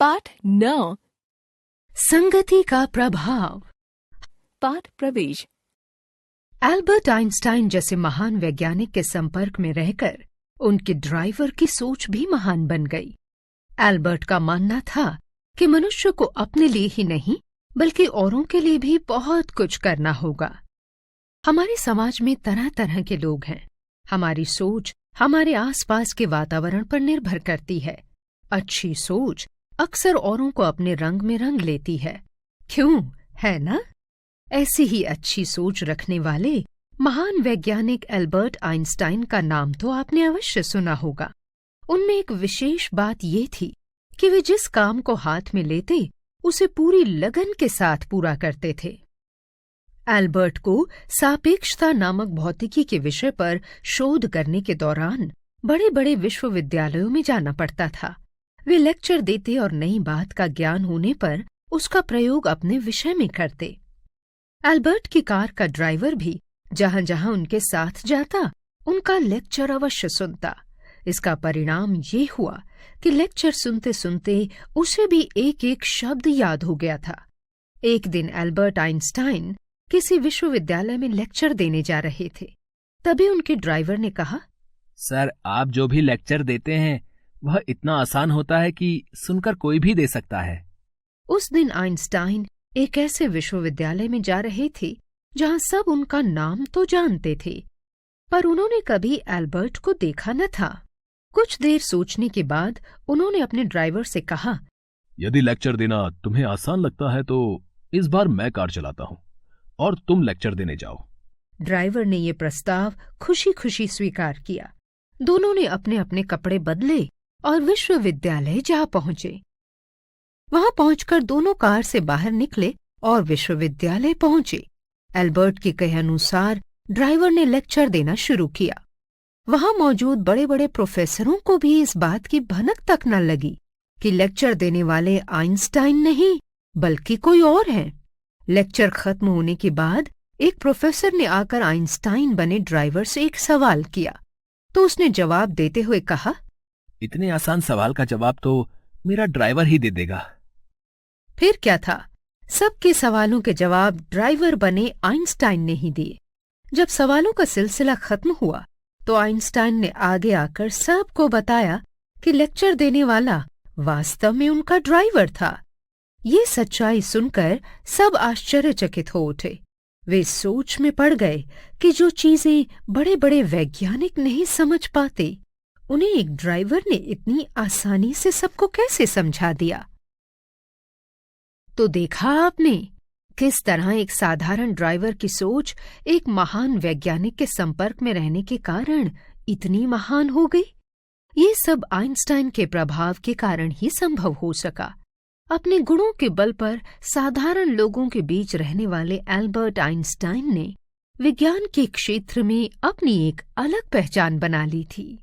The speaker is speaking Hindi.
पाठ 9 संगति का प्रभाव। पाठ प्रवेश। एल्बर्ट आइंस्टाइन जैसे महान वैज्ञानिक के संपर्क में रहकर उनके ड्राइवर की सोच भी महान बन गई। एल्बर्ट का मानना था कि मनुष्य को अपने लिए ही नहीं बल्कि औरों के लिए भी बहुत कुछ करना होगा। हमारे समाज में तरह तरह के लोग हैं। हमारी सोच हमारे आसपास के वातावरण पर निर्भर करती है। अच्छी सोच अक्सर औरों को अपने रंग में रंग लेती है। क्यों, है ना? ऐसी ही अच्छी सोच रखने वाले महान वैज्ञानिक एल्बर्ट आइंस्टाइन का नाम तो आपने अवश्य सुना होगा। उनमें एक विशेष बात ये थी कि वे जिस काम को हाथ में लेते उसे पूरी लगन के साथ पूरा करते थे। एल्बर्ट को सापेक्षता नामक भौतिकी के विषय पर शोध करने के दौरान बड़े बड़े विश्वविद्यालयों में जाना पड़ता था। वे लेक्चर देते और नई बात का ज्ञान होने पर उसका प्रयोग अपने विषय में करते। एल्बर्ट की कार का ड्राइवर भी जहां जहां उनके साथ जाता उनका लेक्चर अवश्य सुनता। इसका परिणाम ये हुआ कि लेक्चर सुनते सुनते उसे भी एक एक शब्द याद हो गया था। एक दिन एल्बर्ट आइंस्टाइन किसी विश्वविद्यालय में लेक्चर देने जा रहे थे। तभी उनके ड्राइवर ने कहा, सर, आप जो भी लेक्चर देते हैं वह इतना आसान होता है कि सुनकर कोई भी दे सकता है। उस दिन आइंस्टाइन एक ऐसे विश्वविद्यालय में जा रहे थे जहां सब उनका नाम तो जानते थे, पर उन्होंने कभी एल्बर्ट को देखा न था। कुछ देर सोचने के बाद उन्होंने अपने ड्राइवर से कहा, यदि लेक्चर देना तुम्हें आसान लगता है तो इस बार मैं कार चलाता हूँ और तुम लेक्चर देने जाओ। ड्राइवर ने यह प्रस्ताव खुशी खुशी स्वीकार किया। दोनों ने अपने अपने कपड़े बदले और विश्वविद्यालय जा पहुंचे। वहां पहुंचकर दोनों कार से बाहर निकले और विश्वविद्यालय पहुंचे। एल्बर्ट के कहे अनुसार ड्राइवर ने लेक्चर देना शुरू किया। वहां मौजूद बड़े बड़े प्रोफेसरों को भी इस बात की भनक तक न लगी कि लेक्चर देने वाले आइंस्टाइन नहीं बल्कि कोई और हैं। लेक्चर खत्म होने के बाद एक प्रोफेसर ने आकर आइंस्टाइन बने ड्राइवर से एक सवाल किया तो उसने जवाब देते हुए कहा, इतने आसान सवाल का जवाब तो मेरा ड्राइवर ही दे देगा। फिर क्या था, सबके सवालों के जवाब ड्राइवर बने आइंस्टाइन ने ही दिए। जब सवालों का सिलसिला खत्म हुआ तो आइंस्टाइन ने आगे आकर सबको बताया कि लेक्चर देने वाला वास्तव में उनका ड्राइवर था। ये सच्चाई सुनकर सब आश्चर्यचकित हो उठे। वे सोच में पड़ गए कि जो चीजें बड़े बड़े वैज्ञानिक नहीं समझ पाते उन्हें एक ड्राइवर ने इतनी आसानी से सबको कैसे समझा दिया। तो देखा आपने किस तरह एक साधारण ड्राइवर की सोच एक महान वैज्ञानिक के संपर्क में रहने के कारण इतनी महान हो गई। ये सब आइंस्टाइन के प्रभाव के कारण ही संभव हो सका। अपने गुणों के बल पर साधारण लोगों के बीच रहने वाले एल्बर्ट आइंस्टाइन ने विज्ञान के क्षेत्र में अपनी एक अलग पहचान बना ली थी।